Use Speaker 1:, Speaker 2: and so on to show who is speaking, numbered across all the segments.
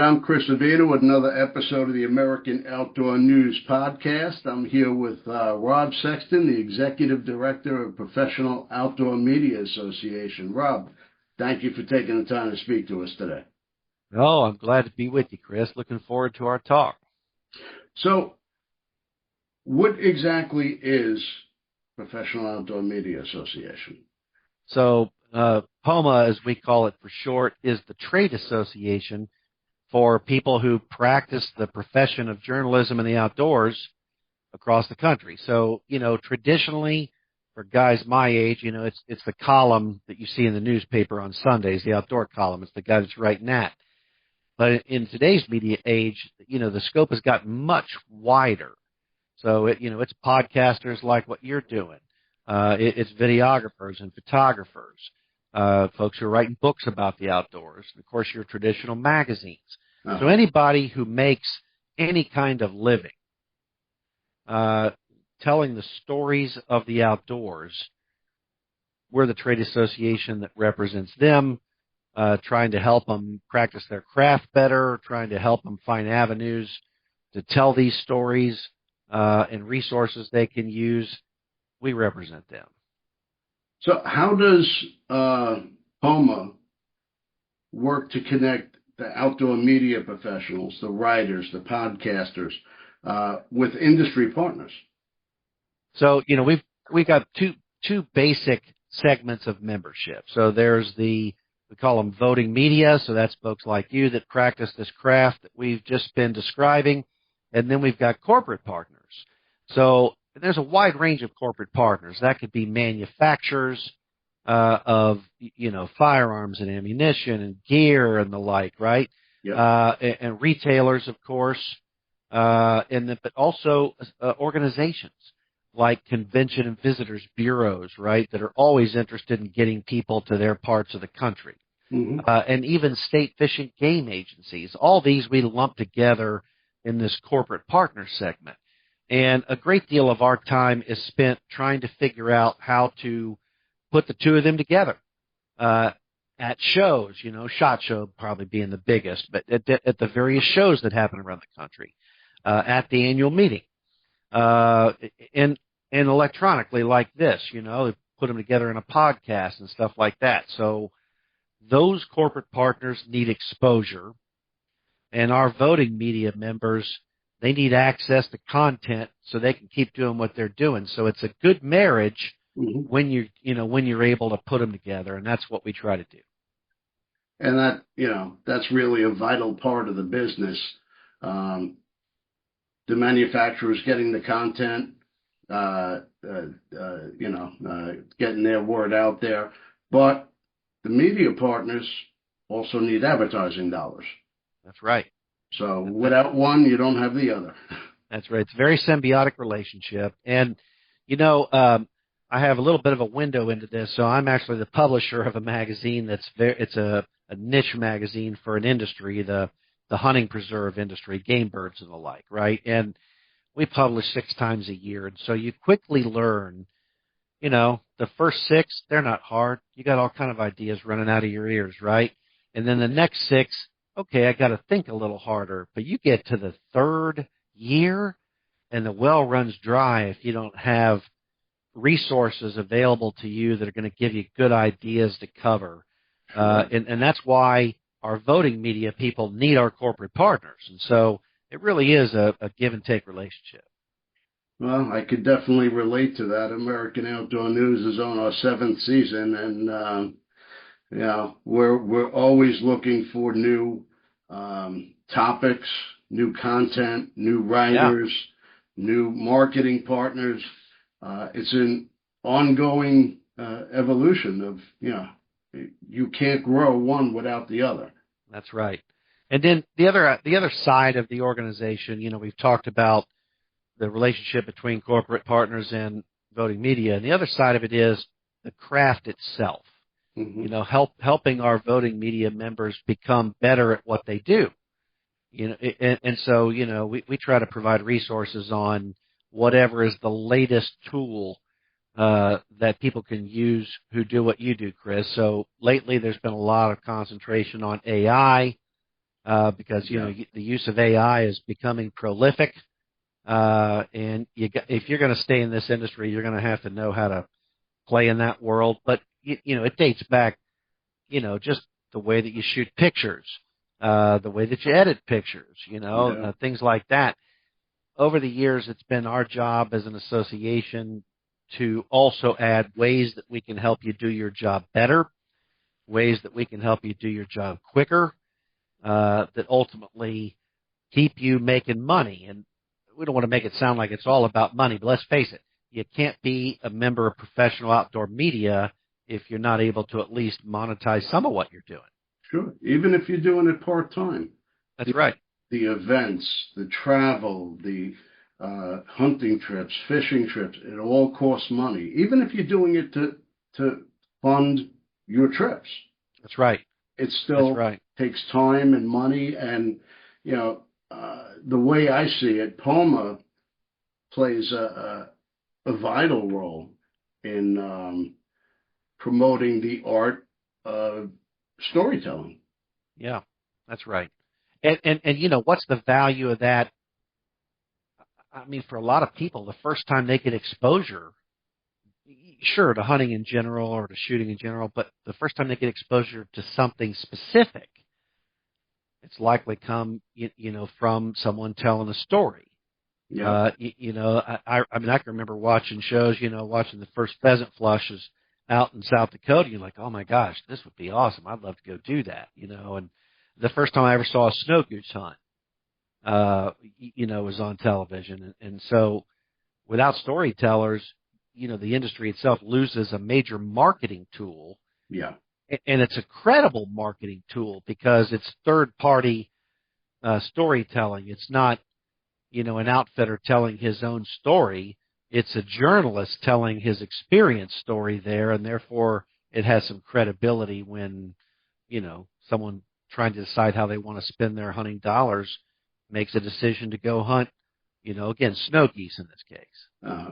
Speaker 1: I'm Chris Avita with another episode of the American Outdoor News Podcast. I'm here with Rob Sexton, the Executive Director of Professional Outdoor Media Association. Rob, thank you for taking the time to speak to us today.
Speaker 2: Oh, I'm glad to be with you, Chris. Looking forward to our talk.
Speaker 1: So, what exactly is Professional Outdoor Media Association?
Speaker 2: So, POMA, as we call it for short, is the trade association for people who practice the profession of journalism in the outdoors across the country. So, traditionally, for guys my age, it's the column that you see in the newspaper on Sundays, the outdoor column. It's the guy that's writing that. But in today's media age, the scope has gotten much wider. So, it's podcasters like what you're doing. It's videographers and photographers, folks who are writing books about the outdoors, and, of course, your traditional magazines.
Speaker 1: Uh-huh.
Speaker 2: So anybody who makes any kind of living telling the stories of the outdoors, we're the trade association that represents them, trying to help them practice their craft better, trying to help them find avenues to tell these stories and resources they can use. We represent them.
Speaker 1: So how does POMA work to connect the outdoor media professionals, the writers, the podcasters, with industry partners?
Speaker 2: So, we've got two basic segments of membership. So there's we call them voting media. So that's folks like you that practice this craft that we've just been describing. And then we've got corporate partners. So there's a wide range of corporate partners. That could be manufacturers of, firearms and ammunition and gear and the like, right?
Speaker 1: Yep.
Speaker 2: And retailers, of course, but also organizations like convention and visitors bureaus, right, that are always interested in getting people to their parts of the country.
Speaker 1: Mm-hmm.
Speaker 2: And even state fish and game agencies. All these we lump together in this corporate partner segment. And a great deal of our time is spent trying to figure out how to put the two of them together at shows, SHOT Show probably being the biggest, but at the various shows that happen around the country, at the annual meeting, and electronically like this, they put them together in a podcast and stuff like that. So those corporate partners need exposure, and our voting media members, they need access to content so they can keep doing what they're doing. So it's a good marriage when you're able to put them together, and that's what we try to do.
Speaker 1: And that's really a vital part of the business. The manufacturers getting the content, getting their word out there, but the media partners also need advertising dollars.
Speaker 2: That's right.
Speaker 1: So without one, you don't have the other.
Speaker 2: That's right. It's a very symbiotic relationship. And, I have a little bit of a window into this. So I'm actually the publisher of a magazine it's a niche magazine for an industry, the hunting preserve industry, game birds and the like, right? And we publish 6 times a year. And so you quickly learn, the first 6, they're not hard. You got all kind of ideas running out of your ears, right? And then the next 6, okay, I got to think a little harder. But you get to the 3rd year and the well runs dry if you don't have resources available to you that are going to give you good ideas to cover. And that's why our voting media people need our corporate partners. And so it really is a give and take relationship.
Speaker 1: Well, I could definitely relate to that. American Outdoor News is on our 7th season, and we're always looking for new topics, new content, new writers, new marketing partners. It's an ongoing evolution of, you can't grow one without the other.
Speaker 2: That's right. And then the other side of the organization, we've talked about the relationship between corporate partners and voting media, and the other side of it is the craft itself.
Speaker 1: Mm-hmm.
Speaker 2: Helping our voting media members become better at what they do. And so we try to provide resources on whatever is the latest tool that people can use who do what you do, Chris. So lately there's been a lot of concentration on AI, because
Speaker 1: Yeah,
Speaker 2: the use of AI is becoming prolific, and if you're going to stay in this industry, you're going to have to know how to play in that world. But it dates back, just the way that you shoot pictures, the way that you edit pictures,
Speaker 1: yeah,
Speaker 2: things like that. Over the years, it's been our job as an association to also add ways that we can help you do your job better, ways that we can help you do your job quicker, that ultimately keep you making money. And we don't want to make it sound like it's all about money, but let's face it, you can't be a member of professional outdoor media if you're not able to at least monetize some of what you're doing.
Speaker 1: sure. Even if you're doing it part-time,
Speaker 2: That's
Speaker 1: the,
Speaker 2: right.
Speaker 1: the events, the travel, the hunting trips, fishing trips, it all costs money. Even if you're doing it to fund your trips,
Speaker 2: That's right.
Speaker 1: it
Speaker 2: That's
Speaker 1: still
Speaker 2: right.
Speaker 1: takes time and money. And, the way I see it, POMA plays a vital role in promoting the art of storytelling.
Speaker 2: Yeah, that's right. And what's the value of that? I mean, for a lot of people, the first time they get exposure, sure, to hunting in general or to shooting in general, but the first time they get exposure to something specific, it's likely come, from someone telling a story.
Speaker 1: Yep.
Speaker 2: I mean, I can remember watching shows, watching the first pheasant flushes out in South Dakota. You're like, oh my gosh, this would be awesome. I'd love to go do that, And the first time I ever saw a snow goose hunt, was on television. And so without storytellers, the industry itself loses a major marketing tool.
Speaker 1: Yeah.
Speaker 2: And it's a credible marketing tool because it's third party storytelling. It's not, an outfitter telling his own story. It's a journalist telling his experience story there, and therefore it has some credibility when, someone trying to decide how they want to spend their hunting dollars makes a decision to go hunt, again, snow geese in this case.
Speaker 1: Uh,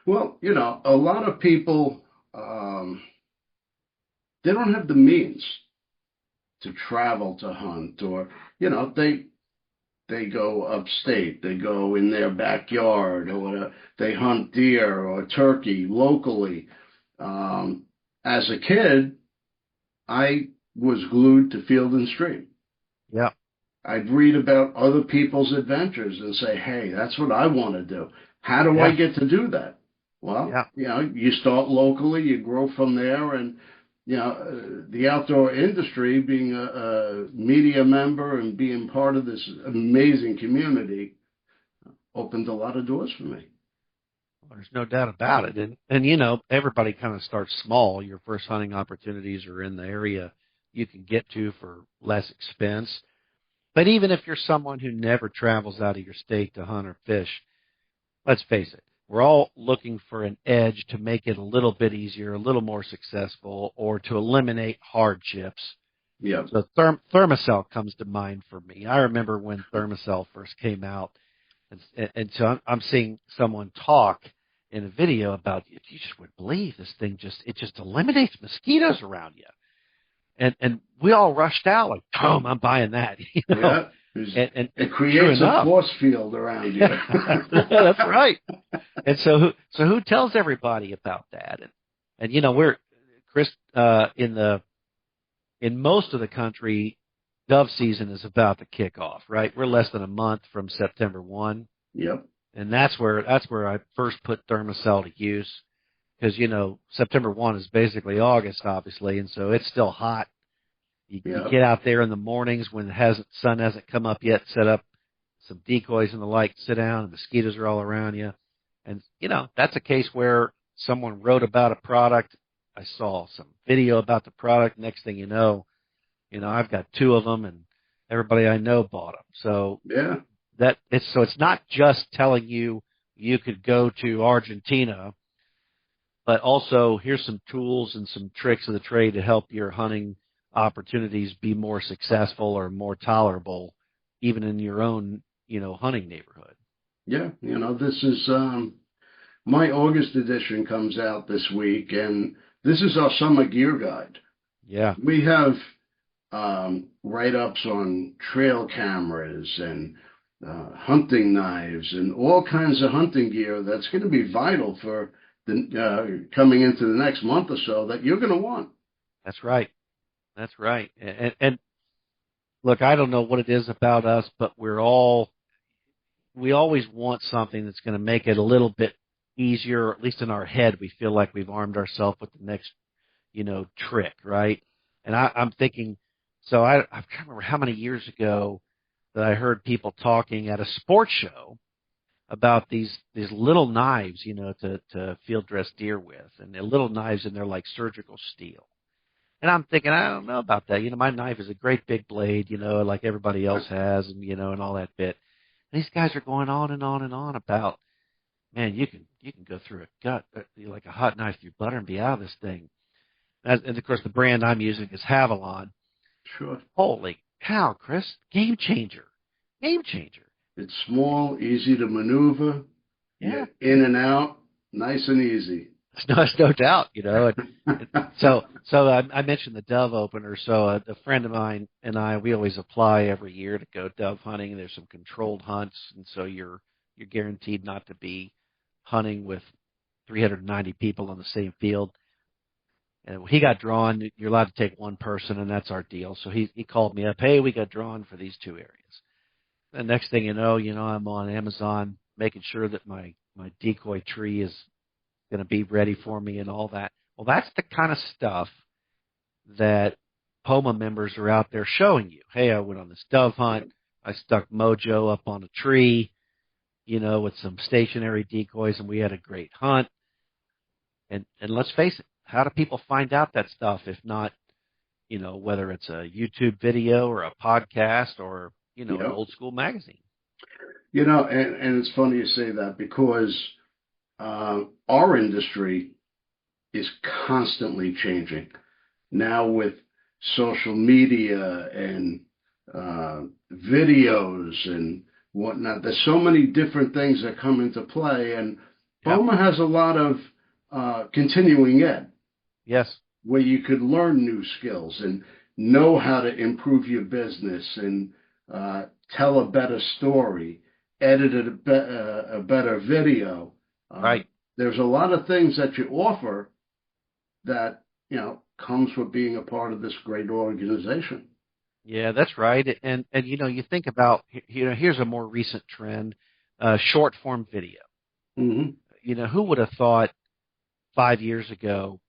Speaker 1: well, a lot of people, they don't have the means to travel to hunt, or, they go upstate, they go in their backyard, or they hunt deer or turkey locally. As a kid, I was glued to Field and Stream.
Speaker 2: Yeah,
Speaker 1: I'd read about other people's adventures and say, hey, that's what I want to do. How do I
Speaker 2: yeah,
Speaker 1: get to do that? Well,
Speaker 2: yeah.
Speaker 1: you start locally, you grow from there, and, the outdoor industry, being a media member and being part of this amazing community, opened a lot of doors for me.
Speaker 2: Well, there's no doubt about it. And everybody kind of starts small. Your first hunting opportunities are in the area you can get to for less expense. But even if you're someone who never travels out of your state to hunt or fish, let's face it, we're all looking for an edge to make it a little bit easier, a little more successful, or to eliminate hardships.
Speaker 1: Yeah,
Speaker 2: So Thermacell comes to mind for me. I remember when Thermacell first came out, and so I'm seeing someone talk in a video about, if you just would believe this thing just eliminates mosquitoes around you. And we all rushed out like, boom, I'm buying that,
Speaker 1: yeah.
Speaker 2: And
Speaker 1: It
Speaker 2: true
Speaker 1: creates a
Speaker 2: enough.
Speaker 1: force field around you.
Speaker 2: That's right. And so who tells everybody about that? And we're Chris, in most of the country, dove season is about to kick off, right? We're less than a month from September 1,
Speaker 1: Yep.
Speaker 2: and that's where I first put Thermacell to use because September 1 is basically August, obviously, and so it's still hot. You
Speaker 1: Yep.
Speaker 2: get out there in the mornings when the sun hasn't come up yet, set up some decoys in the light, sit down, and mosquitoes are all around you. And, that's a case where someone wrote about a product. I saw some video about the product. Next thing I've got two of them, and everybody I know bought them. So
Speaker 1: Yeah.
Speaker 2: it's not just telling you could go to Argentina, but also here's some tools and some tricks of the trade to help your hunting opportunities be more successful or more tolerable, even in your own, hunting neighborhood.
Speaker 1: Yeah. This is my August edition comes out this week, and this is our summer gear guide.
Speaker 2: Yeah.
Speaker 1: We have write-ups on trail cameras and hunting knives and all kinds of hunting gear that's going to be vital for the coming into the next month or so that you're going to want.
Speaker 2: That's right. That's right. And look, I don't know what it is about us, but we always want something that's going to make it a little bit easier, or at least in our head, we feel like we've armed ourselves with the next, trick, right? And I'm thinking, so I can't remember how many years ago that I heard people talking at a sports show about these little knives, to field dress deer with, and the little knives and they're like surgical steel. And I'm thinking, I don't know about that. My knife is a great big blade, like everybody else has, and and all that bit. And these guys are going on and on and on about, man, you can go through a gut like a hot knife through butter and be out of this thing. And of course, the brand I'm using is Havalon.
Speaker 1: Sure.
Speaker 2: Holy cow, Chris! Game changer, game changer.
Speaker 1: It's small, easy to maneuver.
Speaker 2: Yeah,
Speaker 1: You're in and out, nice and easy.
Speaker 2: there's no doubt, So I mentioned the dove opener. So a friend of mine and I, we always apply every year to go dove hunting. There's some controlled hunts, and so you're guaranteed not to be hunting with 390 people on the same field. And he got drawn. You're allowed to take one person, and that's our deal. So he called me up. Hey, we got drawn for these two areas. The next thing I'm on Amazon making sure that my decoy tree is going to be ready for me and all that. Well, that's the kind of stuff that POMA members are out there showing you. Hey, I went on this dove hunt. I stuck Mojo up on a tree, with some stationary decoys, and we had a great hunt. And let's face it, how do people find out that stuff if not, whether it's a YouTube video or a podcast or, an
Speaker 1: Yep.
Speaker 2: old school magazine?
Speaker 1: And it's funny you say that because our industry is constantly changing now with social media and videos and whatnot. There's so many different things that come into play, and
Speaker 2: Yep.
Speaker 1: POMA has a lot of continuing ed
Speaker 2: Yes.
Speaker 1: where you could learn new skills and know how to improve your business and tell a better story, edit a better video.
Speaker 2: Right.
Speaker 1: There's a lot of things that you offer that, comes with being a part of this great organization.
Speaker 2: Yeah, that's right. And you think about, here's a more recent trend, short form video.
Speaker 1: Hmm.
Speaker 2: Who would have thought 5 years ago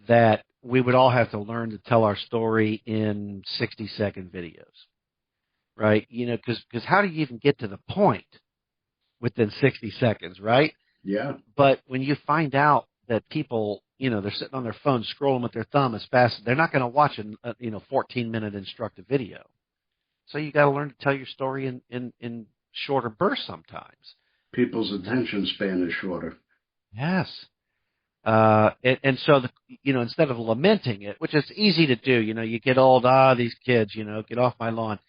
Speaker 2: that we would all have to learn to tell our story in 60-second videos, right? Because how do you even get to the point within 60 seconds, right?
Speaker 1: Yeah.
Speaker 2: But when you find out that people, they're sitting on their phone scrolling with their thumb as fast, they're not going to watch a 14-minute instructive video. So you got to learn to tell your story in shorter bursts sometimes.
Speaker 1: People's attention span is shorter.
Speaker 2: Yes. And so, instead of lamenting it, which is easy to do, you get old, these kids, get off my lawn.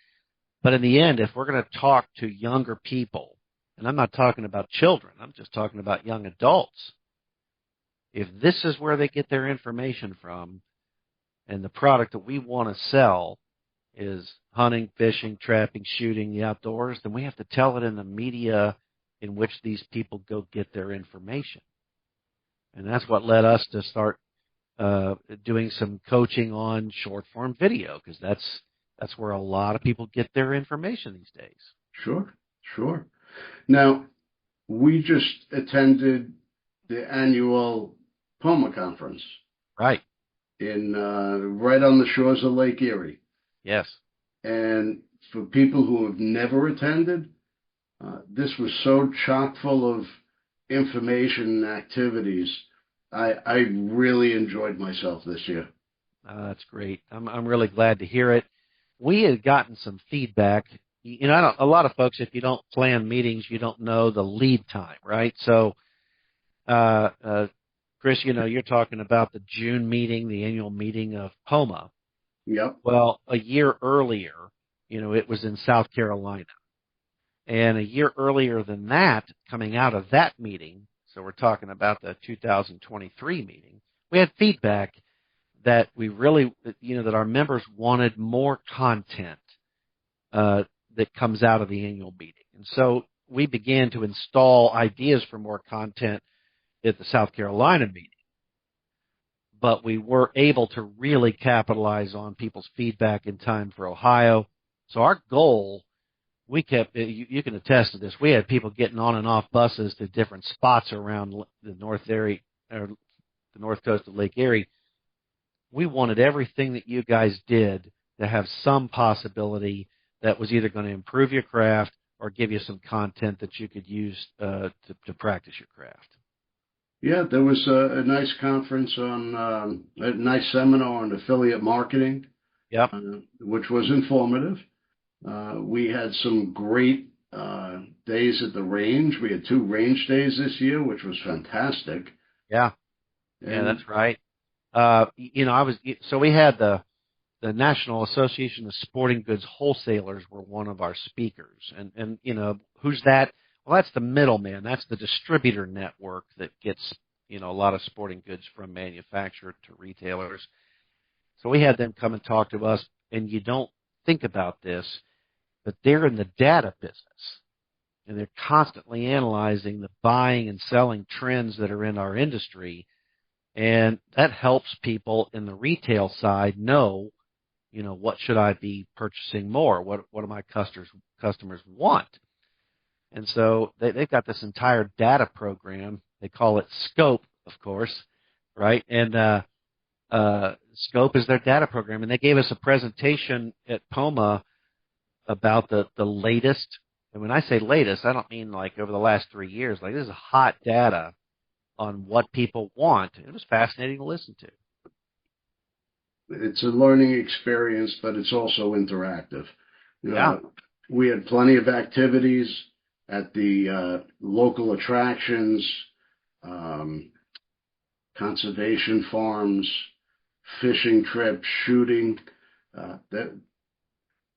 Speaker 2: But in the end, if we're going to talk to younger people, and I'm not talking about children, I'm just talking about young adults, if this is where they get their information from, and the product that we want to sell is hunting, fishing, trapping, shooting, the outdoors, then we have to tell it in the media in which these people go get their information. And that's what led us to start doing some coaching on short form video, because that's where a lot of people get their information these days.
Speaker 1: Sure, sure. Now, we just attended the annual POMA conference
Speaker 2: Right.
Speaker 1: in right on the shores of Lake Erie.
Speaker 2: Yes.
Speaker 1: And for people who have never attended, this was so chock full of information and activities. I really enjoyed myself this year.
Speaker 2: That's great. I'm really glad to hear it. We had gotten some feedback. A lot of folks, if you don't plan meetings, you don't know the lead time, right? So, Chris, you're talking about the June meeting, the annual meeting of POMA.
Speaker 1: Yep.
Speaker 2: Well, a year earlier, it was in South Carolina. And a year earlier than that, coming out of that meeting, so we're talking about the 2023 meeting, we had feedback that we really, that our members wanted more content that comes out of the annual meeting. And so we began to install ideas for more content at the South Carolina meeting. But we were able to really capitalize on people's feedback in time for Ohio. So our goal, we kept, you can attest to this, we had people getting on and off buses to different spots around the north area, or the north coast of Lake Erie. We wanted everything that you guys did to have some possibility that was either going to improve your craft or give you some content that you could use to practice your craft.
Speaker 1: Yeah, there was a nice conference on a nice seminar on affiliate marketing,
Speaker 2: Yep.
Speaker 1: which was informative. We had some great days at the range. We had 2 range days this year, which was fantastic.
Speaker 2: Yeah.
Speaker 1: And
Speaker 2: Yeah, that's right. So we had the National Association of Sporting Goods Wholesalers were one of our speakers. And who's that? Well, that's the middleman. That's the distributor network that gets, a lot of sporting goods from manufacturer to retailers. So we had them come and talk to us, and you don't think about this, but they're in the data business, and they're constantly analyzing the buying and selling trends that are in our industry, and that helps people in the retail side know, what should I be purchasing more? What do my customers want? And so they've got this entire data program. They call it Scope, of course, right? And Scope is their data program. And they gave us a presentation at POMA about the latest. And when I say latest, I don't mean like over the last 3 years. Like, this is hot data on what people want. It was fascinating to listen to.
Speaker 1: it's a learning experience, but it's also interactive.
Speaker 2: Yeah.
Speaker 1: We had plenty of activities at the local attractions, conservation farms, fishing trips, shooting. That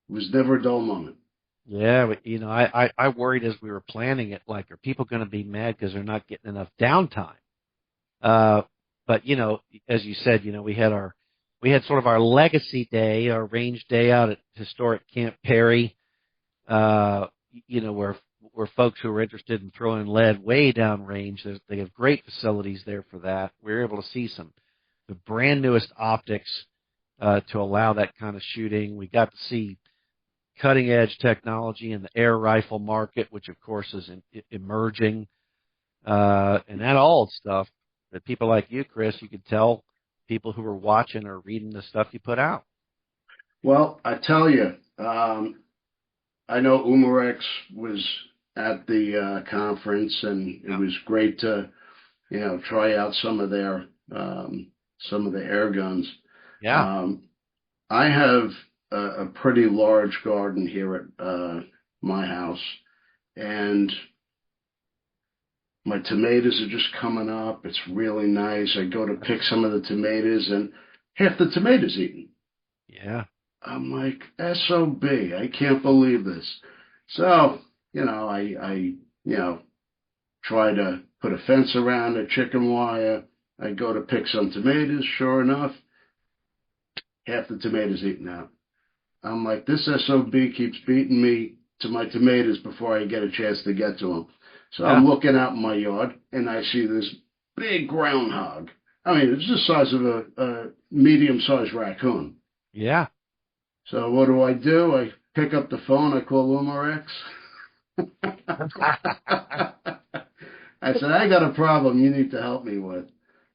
Speaker 1: was never a dull moment.
Speaker 2: Yeah, but, I worried as we were planning it, like, are people going to be mad because they're not getting enough downtime? But as you said, we had sort of our legacy day, our range day out at historic Camp Perry, where folks who are interested in throwing lead way down range, they have great facilities there for that. We were able to see the brand newest optics to allow that kind of shooting. We got to see cutting edge technology in the air rifle market, which of course is emerging, and that all stuff that people like you, Chris, you could tell people who are watching or reading the stuff you put out.
Speaker 1: Well, I tell you, I know Umarex was at the conference, and it was great to, try out some of the air guns.
Speaker 2: Yeah.
Speaker 1: I have a pretty large garden here at my house, and my tomatoes are just coming up. It's really nice. I go to pick some of the tomatoes, and half the tomatoes eaten.
Speaker 2: Yeah.
Speaker 1: I'm like, SOB, I can't believe this. So, I try to put a fence around it, chicken wire. I go to pick some tomatoes. Sure enough, half the tomatoes eaten out. I'm like, this SOB keeps beating me to my tomatoes before I get a chance to get to them. So
Speaker 2: Yeah.
Speaker 1: I'm looking out in my yard, and I see this big groundhog. I mean, it's the size of a medium-sized raccoon.
Speaker 2: Yeah.
Speaker 1: So what do? I pick up the phone. I call Umarex. I said, I got a problem you need to help me with.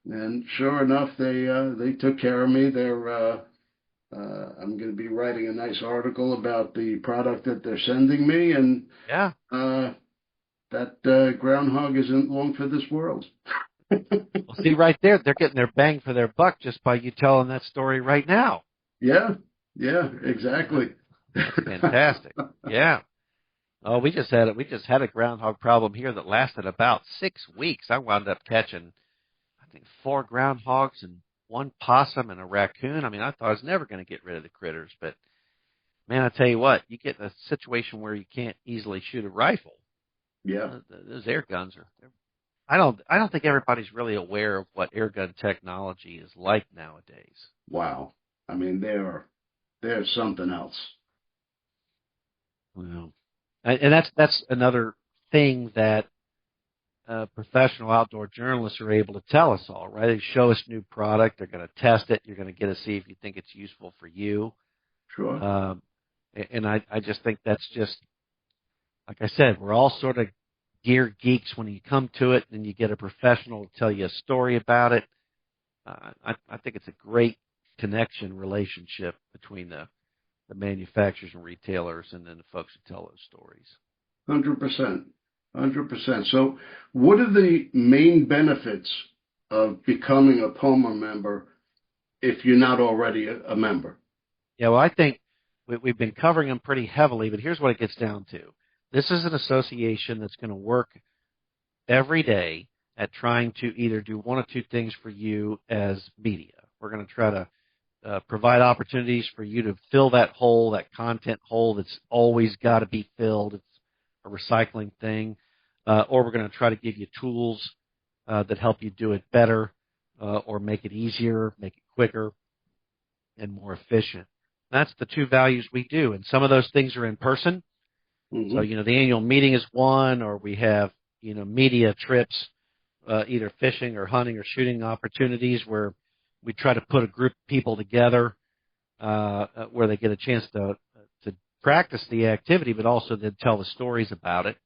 Speaker 1: And sure enough, they took care of me. I'm going to be writing a nice article about the product that they're sending me, and
Speaker 2: Yeah.
Speaker 1: that groundhog isn't long for this world.
Speaker 2: Well, see, right there, they're getting their bang for their buck just by you telling that story right now.
Speaker 1: Yeah, exactly.
Speaker 2: That's fantastic. Yeah. Oh, we just had a groundhog problem here that lasted about 6 weeks. I wound up catching, I think, 4 groundhogs and 1 possum and a raccoon. I mean, I thought I was never going to get rid of the critters, but man, I tell you what, you get in a situation where you can't easily shoot a rifle.
Speaker 1: Yeah.
Speaker 2: Those air guns are I don't think everybody's really aware of what airgun technology is like nowadays.
Speaker 1: Wow. I mean, they're something else.
Speaker 2: Well, and that's another thing that professional outdoor journalists are able to tell us all, right? They show us new product, they're going to test it, you're going to get to see if you think it's useful for you.
Speaker 1: Sure.
Speaker 2: Um, and I just think that's just like I said, we're all sort of gear geeks when you come to it, and you get a professional to tell you a story about it. I think it's a great connection relationship between the manufacturers and retailers, and then the folks who tell those stories.
Speaker 1: 100%. 100%. So, what are the main benefits of becoming a POMA member if you're not already a member?
Speaker 2: Yeah, well, I think we've been covering them pretty heavily, but here's what it gets down to. This is an association that's going to work every day at trying to either do one or two things for you as media. We're going to try to provide opportunities for you to fill that hole, that content hole that's always got to be filled. It's a recycling thing. Or we're going to try to give you tools that help you do it better or make it easier, make it quicker, and more efficient. That's the two values we do. And some of those things are in person. So,
Speaker 1: Hmm.
Speaker 2: the annual meeting is one, or we have, media trips, either fishing or hunting or shooting opportunities where we try to put a group of people together where they get a chance to practice the activity, but also then tell the stories about it.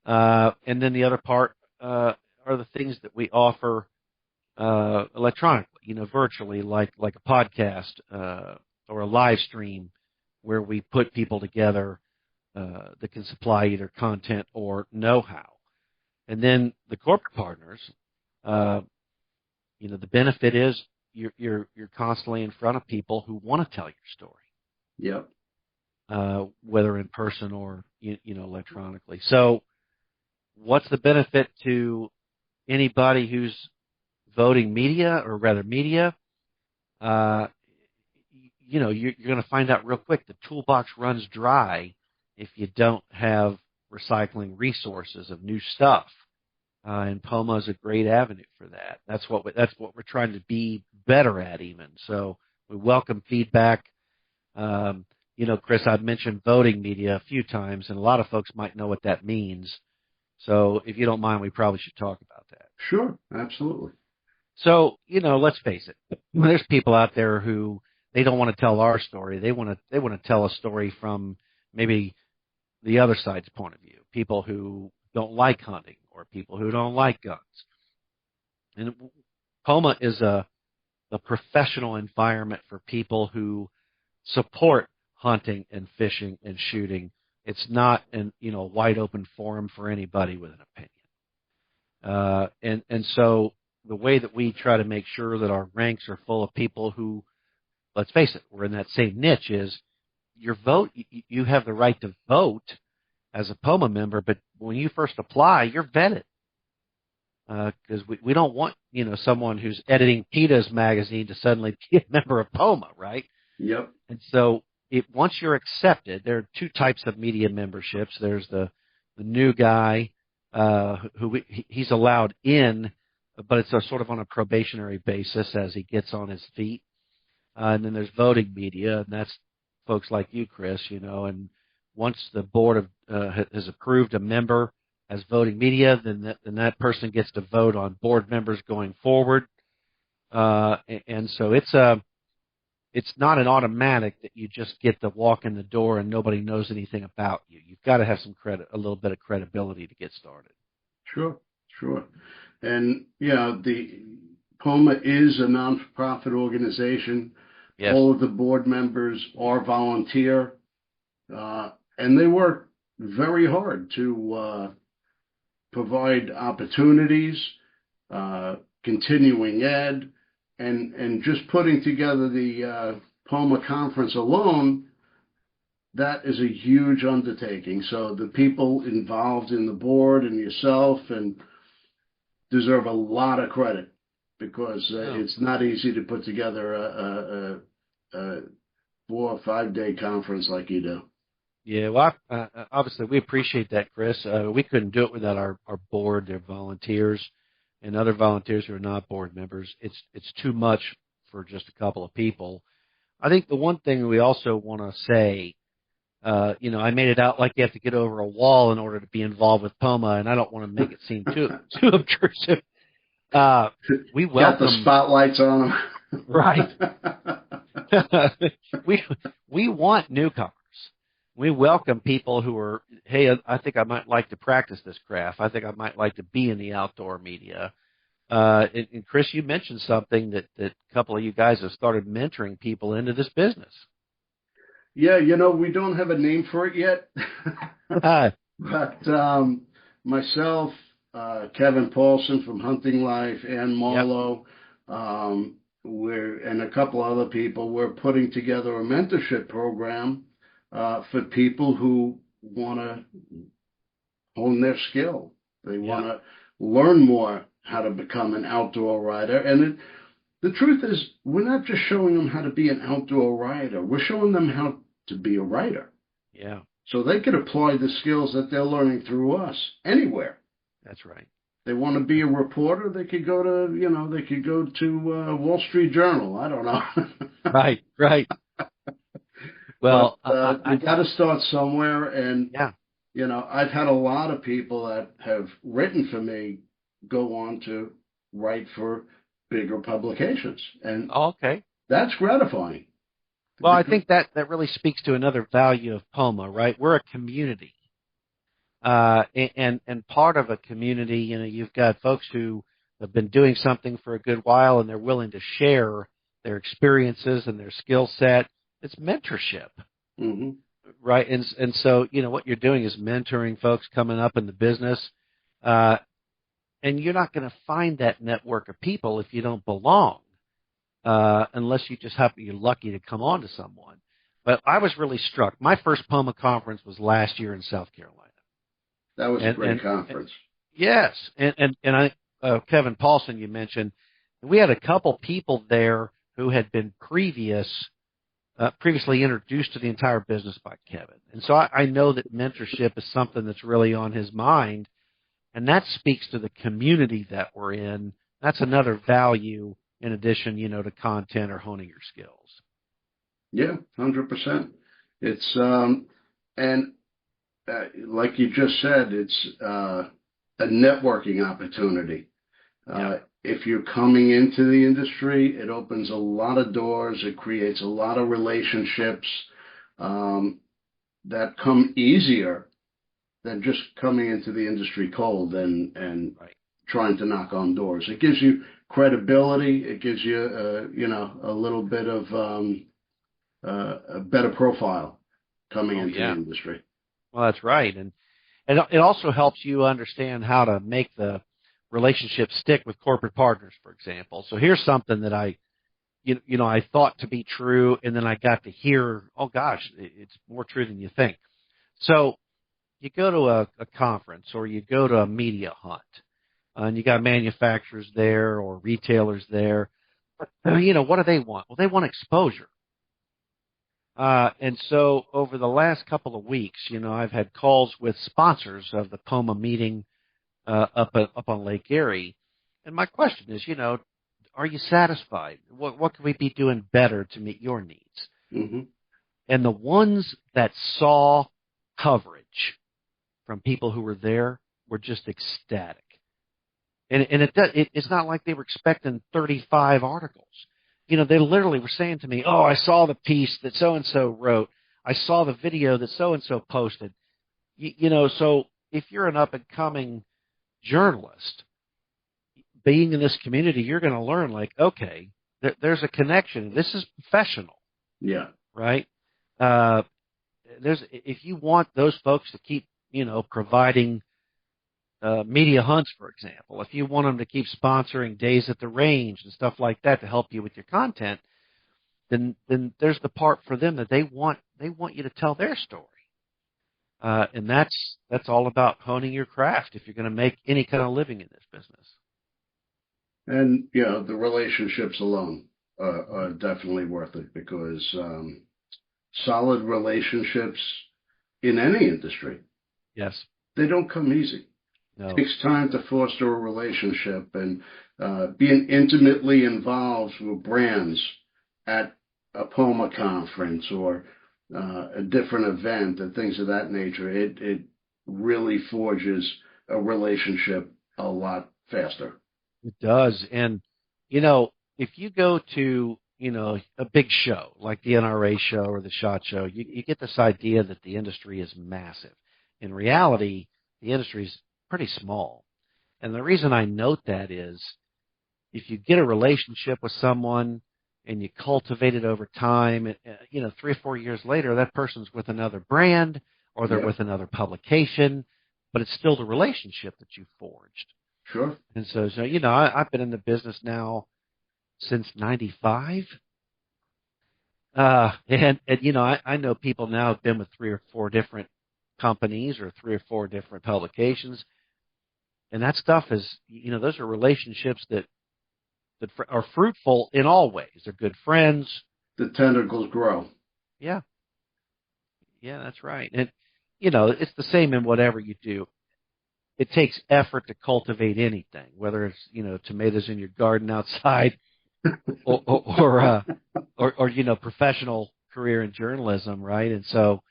Speaker 2: And then the other part are the things that we offer electronically, virtually, like a podcast or a live stream, where we put people together that can supply either content or know-how. And then the corporate partners, uh, the benefit is you're constantly in front of people who want to tell your story,
Speaker 1: Yep.
Speaker 2: whether in person or electronically. So, what's the benefit to anybody who's voting media, or rather media? Uh, you're going to find out real quick the toolbox runs dry if you don't have recycling resources of new stuff. And POMA is a great avenue for that. That's what we're trying to be better at, even. So we welcome feedback. Chris, I've mentioned voting media a few times, and a lot of folks might know what that means. So if you don't mind, we probably should talk about that.
Speaker 1: Sure. Absolutely.
Speaker 2: So, let's face it. There's people out there who they don't want to tell our story. They want to tell a story from maybe the other side's point of view. People who don't like hunting, or people who don't like guns. And POMA is a professional environment for people who support hunting and fishing and shooting. It's not an wide open forum for anybody with an opinion. And so the way that we try to make sure that our ranks are full of people who, let's face it, we're in that same niche, is your vote. You have the right to vote as a POMA member, but when you first apply, you're vetted. Because we don't want someone who's editing PETA's magazine to suddenly be a member of POMA, right?
Speaker 1: Yep.
Speaker 2: And so once you're accepted, there are two types of media memberships. There's the new guy he's allowed in, but it's a sort of on a probationary basis as he gets on his feet. And then there's voting media, and that's folks like you, Chris. And once the board has approved a member as voting media, then that person gets to vote on board members going forward. And so it's not an automatic that you just get to walk in the door and nobody knows anything about you. You've got to have a little bit of credibility to get started.
Speaker 1: Sure. Sure. And the POMA is a nonprofit organization.
Speaker 2: Yes.
Speaker 1: All of the board members are volunteer, and they work very hard to provide opportunities, continuing ed, and just putting together the POMA conference alone. That is a huge undertaking. So the people involved in the board and yourself and deserve a lot of credit, because it's not easy to put together a 4 or 5 day conference like you do.
Speaker 2: Yeah, well, obviously we appreciate that, Chris. We couldn't do it without our board, their volunteers, and other volunteers who are not board members. It's too much for just a couple of people. I think the one thing we also want to say, I made it out like you have to get over a wall in order to be involved with POMA, and I don't want to make it seem too obtrusive. We
Speaker 1: Got the
Speaker 2: welcome,
Speaker 1: spotlights on
Speaker 2: right?
Speaker 1: them.
Speaker 2: we we want newcomers. We welcome people who are, hey, I think I might like to practice this craft. I think I might like to be in the outdoor media. And Chris, you mentioned something that a couple of you guys have started mentoring people into this business.
Speaker 1: Yeah, we don't have a name for it yet, but myself, Kevin Paulson from Hunting Life, and
Speaker 2: Yep.
Speaker 1: Marlowe, and a couple other people, we're putting together a mentorship program for people who want to hone their skill. They
Speaker 2: Yeah.
Speaker 1: want to learn more how to become an outdoor rider. The truth is, we're not just showing them how to be an outdoor rider, we're showing them how to be a writer.
Speaker 2: Yeah.
Speaker 1: So they could apply the skills that they're learning through us anywhere.
Speaker 2: That's right.
Speaker 1: They want to be a reporter, they could go to, Wall Street Journal. I don't know.
Speaker 2: Right. Right.
Speaker 1: But
Speaker 2: Well,
Speaker 1: you got to start somewhere. And,
Speaker 2: yeah.
Speaker 1: I've had a lot of people that have written for me go on to write for bigger publications. And
Speaker 2: Oh, okay.
Speaker 1: that's gratifying.
Speaker 2: Well, I think that really speaks to another value of POMA, right? We're a community. And part of a community, you've got folks who have been doing something for a good while and they're willing to share their experiences and their skill set. It's mentorship,
Speaker 1: Hmm.
Speaker 2: right? And so, what you're doing is mentoring folks coming up in the business. Uh, and you're not going to find that network of people if you don't belong, unless you just happen you're lucky to come on to someone. But I was really struck. My first POMA conference was last year in South Carolina.
Speaker 1: That was a
Speaker 2: And,
Speaker 1: great
Speaker 2: and,
Speaker 1: conference.
Speaker 2: Yes, and I, Kevin Paulson, you mentioned, we had a couple people there who had been previously introduced to the entire business by Kevin, and so I know that mentorship is something that's really on his mind, and that speaks to the community that we're in. That's another value in addition, to content or honing your skills.
Speaker 1: Yeah, 100%. It's and like you just said, it's a networking opportunity.
Speaker 2: Yeah.
Speaker 1: If you're coming into the industry, it opens a lot of doors. It creates a lot of relationships um, that come easier than just coming into the industry cold and
Speaker 2: Right.
Speaker 1: trying to knock on doors. It gives you credibility. It gives you, a little bit of a better profile coming
Speaker 2: Oh
Speaker 1: into the
Speaker 2: yeah.
Speaker 1: industry.
Speaker 2: Well, that's right, and it also helps you understand how to make the relationship stick with corporate partners, for example. So here's something that I thought to be true, and then I got to hear, oh gosh, it's more true than you think. So you go to a conference or you go to a media hunt, and you got manufacturers there or retailers there. What do they want? Well, they want exposure. And so over the last couple of weeks, I've had calls with sponsors of the POMA meeting up on Lake Erie. And my question is, are you satisfied? What can we be doing better to meet your needs?
Speaker 1: Hmm.
Speaker 2: And the ones that saw coverage from people who were there were just ecstatic. And it's not like they were expecting 35 articles. They literally were saying to me, "Oh, I saw the piece that so and so wrote. I saw the video that so and so posted." So if you're an up and coming journalist, being in this community, you're going to learn like, okay, there's a connection. This is professional,
Speaker 1: Yeah.
Speaker 2: right? Uh, if you want those folks to keep, providing media hunts, for example, if you want them to keep sponsoring days at the range and stuff like that to help you with your content, then there's the part for them that they want you to tell their story. And that's all about honing your craft if you're going to make any kind of living in this business.
Speaker 1: And, the relationships alone are definitely worth it because solid relationships in any industry.
Speaker 2: Yes.
Speaker 1: They don't come easy. It
Speaker 2: No.
Speaker 1: takes time to foster a relationship, and being intimately involved with brands at a POMA conference or a different event and things of that nature. It really forges a relationship a lot faster.
Speaker 2: It does. And, if you go to, a big show like the NRA show or the SHOT Show, you get this idea that the industry is massive. In reality, the industry is pretty small. And the reason I note that is if you get a relationship with someone and you cultivate it over time, 3 or 4 years later, that person's with another brand or they're
Speaker 1: Yeah,
Speaker 2: with another publication, but it's still the relationship that you forged.
Speaker 1: sure.
Speaker 2: And so I've been in the business now since '95. I know people now have been with 3 or 4 different companies or 3 or 4 different publications. And that stuff is, those are relationships that are fruitful in all ways. They're good friends.
Speaker 1: The tentacles grow.
Speaker 2: Yeah. Yeah, that's right. And, it's the same in whatever you do. It takes effort to cultivate anything, whether it's, tomatoes in your garden outside or professional career in journalism, right? And so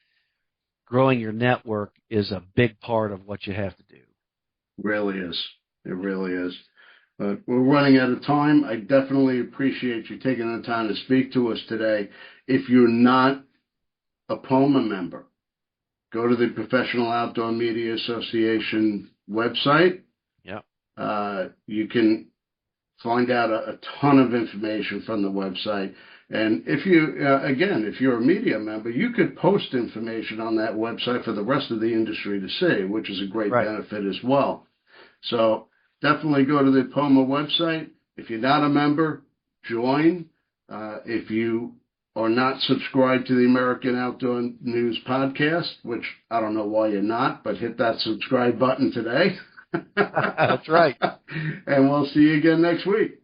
Speaker 2: growing your network is a big part of what you have to do.
Speaker 1: Really is. It really is. But we're running out of time. I definitely appreciate you taking the time to speak to us today. If you're not a POMA member, go to the Professional Outdoor Media Association website.
Speaker 2: Yeah.
Speaker 1: You can find out a ton of information from the website. And if you're a media member, you could post information on that website for the rest of the industry to see, which is a great
Speaker 2: Right.
Speaker 1: benefit as well. So definitely go to the POMA website. If you're not a member, join. If you are not subscribed to the American Outdoor News podcast, which I don't know why you're not, but hit that subscribe button today.
Speaker 2: That's right.
Speaker 1: And we'll see you again next week.